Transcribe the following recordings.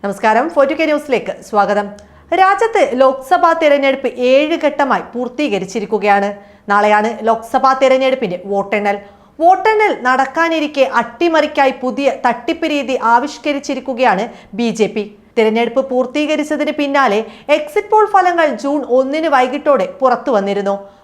നമസ്കാരം. 4K ന്യൂസിലേക്ക് സ്വാഗതം. രാജ്യത്ത് ലോക്സഭാ തെരഞ്ഞെടുപ്പ് 7 ഘട്ടമായി പൂർത്തീകരിച്ചിരിക്കുകയാണ്. നാളെയാണ് ലോക്സഭാ തെരഞ്ഞെടുപ്പിന്റെ വോട്ടെണ്ണൽ നടക്കാനിരിക്കെ അട്ടിമറിക്കായി പുതിയ തട്ടിപ്പ് രീതി ആവിഷ്കരിച്ചിരിക്കുകയാണ് BJP. തെരഞ്ഞെടുപ്പ് പൂർത്തീകരിച്ചതിന് പിന്നാലെ എക്സിറ്റ് പോൾ ഫലങ്ങൾ ജൂൺ 1 വൈകിട്ടോടെ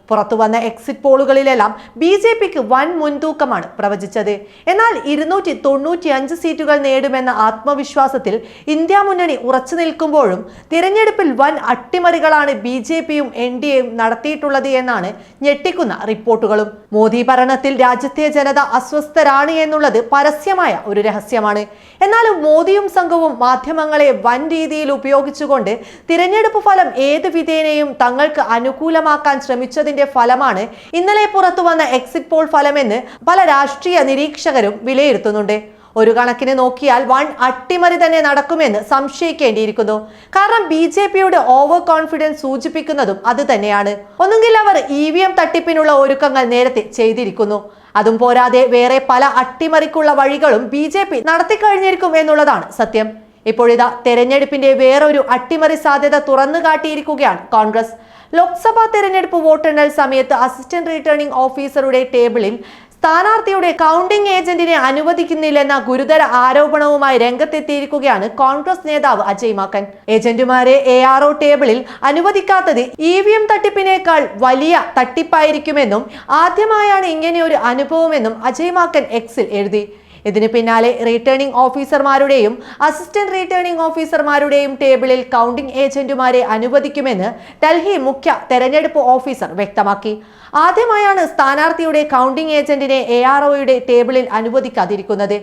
പുറത്തുവന്ന എക്സിറ്റ് പോളുകളിലെല്ലാം BJPക്ക് വൻ മുൻതൂക്കമാണ് പ്രവചിച്ചത്. എന്നാൽ 295 സീറ്റുകൾ നേടുമെന്ന ആത്മവിശ്വാസത്തിൽ ഇന്ത്യ മുന്നണി ഉറച്ചു നിൽക്കുമ്പോഴും തിരഞ്ഞെടുപ്പിൽ വൻ അട്ടിമറികളാണ് BJPയും NDAയും നടത്തിയിട്ടുള്ളത് എന്നാണ് ഞെട്ടിക്കുന്ന റിപ്പോർട്ടുകളും. മോദി ഭരണത്തിൽ രാജ്യത്തെ ജനത അസ്വസ്ഥരാണ് എന്നുള്ളത് പരസ്യമായ ഒരു രഹസ്യമാണ്. എന്നാലും മോദിയും സംഘവും മാധ്യമങ്ങളെ വൻ രീതിയിൽ ഉപയോഗിച്ചുകൊണ്ട് തിരഞ്ഞെടുപ്പ് ഫലം ഏത് വിധേനയും തങ്ങൾക്ക് അനുകൂലമാക്കാൻ ശ്രമിച്ചതിന്റെ ഫലമാണ് ഇന്നലെ പുറത്തുവന്ന എക്സിറ്റ് പോൾ ഫലമെന്ന് പല രാഷ്ട്രീയ നിരീക്ഷകരും വിലയിരുത്തുന്നുണ്ട്. ഒരു കണക്കിന് നോക്കിയാൽ വൻ അട്ടിമറി തന്നെ നടക്കുമെന്ന് സംശയിക്കേണ്ടിയിരിക്കുന്നു. കാരണം BJPയുടെ ഓവർ കോൺഫിഡൻസ് സൂചിപ്പിക്കുന്നതും അത് തന്നെയാണ്. ഒന്നുകിൽ അവർ EVM തട്ടിപ്പിനുള്ള ഒരുക്കങ്ങൾ നേരത്തെ ചെയ്തിരിക്കുന്നു. അതും പോരാതെ വേറെ പല അട്ടിമറിക്കുള്ള വഴികളും BJP നടത്തിക്കഴിഞ്ഞിരിക്കും എന്നുള്ളതാണ് സത്യം. ഇപ്പോഴിതാ തെരഞ്ഞെടുപ്പിന്റെ വേറൊരു അട്ടിമറി സാധ്യത തുറന്നു കാട്ടിയിരിക്കുകയാണ് കോൺഗ്രസ്. ലോക്സഭാ തെരഞ്ഞെടുപ്പ് വോട്ടെണ്ണൽ സമയത്ത് അസിസ്റ്റന്റ് റിട്ടേണിംഗ് ഓഫീസറുടെ ടേബിളിൽ സ്ഥാനാർത്ഥിയുടെ കൗണ്ടിംഗ് ഏജന്റിനെ അനുവദിക്കുന്നില്ലെന്ന ഗുരുതര ആരോപണവുമായി രംഗത്തെത്തിയിരിക്കുകയാണ് കോൺഗ്രസ് നേതാവ് അജയ് മാക്കൻ. ഏജന്റുമാരെ ARO ടേബിളിൽ അനുവദിക്കാത്തത് EVM തട്ടിപ്പിനേക്കാൾ വലിയ തട്ടിപ്പായിരിക്കുമെന്നും ആദ്യമായാണ് ഇങ്ങനെയൊരു അനുഭവമെന്നും അജയ് മാക്കൻ എക്സിൽ എഴുതി. ഇതിന് പിന്നാലെ റിട്ടേണിംഗ് ഓഫീസർമാരുടെയും അസിസ്റ്റന്റ് റിട്ടേണിംഗ് ഓഫീസർമാരുടെയും ടേബിളിൽ കൗണ്ടിംഗ് ഏജന്റുമാരെ അനുവദിക്കുമെന്ന് ഡൽഹി മുഖ്യ തെരഞ്ഞെടുപ്പ് ഓഫീസർ വ്യക്തമാക്കി. ആദ്യമായാണ് സ്ഥാനാർത്ഥിയുടെ കൗണ്ടിംഗ് ഏജന്റിനെ AROയുടെ ടേബിളിൽ അനുവദിക്കാതിരിക്കുന്നത്.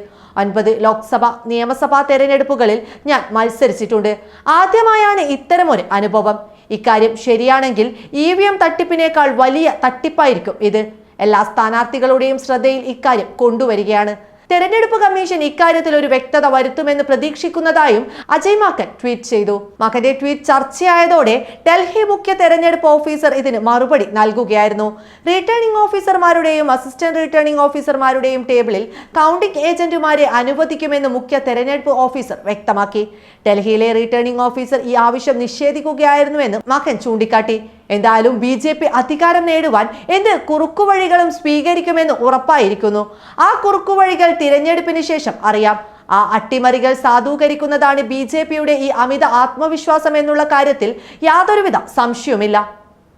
9 ലോക്സഭ നിയമസഭാ തെരഞ്ഞെടുപ്പുകളിൽ ഞാൻ മത്സരിച്ചിട്ടുണ്ട്. ആദ്യമായാണ് ഇത്തരമൊരു അനുഭവം. ഇക്കാര്യം ശരിയാണെങ്കിൽ EVM തട്ടിപ്പിനേക്കാൾ വലിയ തട്ടിപ്പായിരിക്കും ഇത്. എല്ലാ സ്ഥാനാർത്ഥികളുടെയും ശ്രദ്ധയിൽ ഇക്കാര്യം കൊണ്ടുവരികയാണ്. തെരഞ്ഞെടുപ്പ് കമ്മീഷൻ ഇക്കാര്യത്തിൽ ഒരു വ്യക്തത വരുത്തുമെന്ന് പ്രതീക്ഷിക്കുന്നതായും അജയ് മാക്കൻ ട്വീറ്റ് ചെയ്തു. മാക്കന്റെ ട്വീറ്റ് ചർച്ചയായതോടെ ഡൽഹി മുഖ്യ തെരഞ്ഞെടുപ്പ് ഓഫീസർ ഇതിന് മറുപടി നൽകുകയായിരുന്നു. റിട്ടേണിംഗ് ഓഫീസർമാരുടെയും അസിസ്റ്റന്റ് റിട്ടേണിംഗ് ഓഫീസർമാരുടെയും ടേബിളിൽ കൗണ്ടിംഗ് ഏജന്റുമാരെ അനുവദിക്കുമെന്ന് മുഖ്യ തെരഞ്ഞെടുപ്പ് ഓഫീസർ വ്യക്തമാക്കി. ഡൽഹിയിലെ റിട്ടേണിംഗ് ഓഫീസർ ഈ ആവശ്യം നിഷേധിക്കുകയായിരുന്നുവെന്ന് മാക്കൻ ചൂണ്ടിക്കാട്ടി. എന്തായാലും BJP അധികാരം നേടുവാൻ എന്ത് കുറുക്കുവഴികളും സ്വീകരിക്കുമെന്ന് ഉറപ്പായിരിക്കുന്നു. ആ കുറുക്കുവഴികൾ തിരഞ്ഞെടുപ്പിന് ശേഷം അറിയാം. ആ അട്ടിമറികൾ സാധൂകരിക്കുന്നതാണ് BJPയുടെ ഈ അമിത ആത്മവിശ്വാസം എന്നുള്ള കാര്യത്തിൽ യാതൊരുവിധ സംശയവുമില്ല.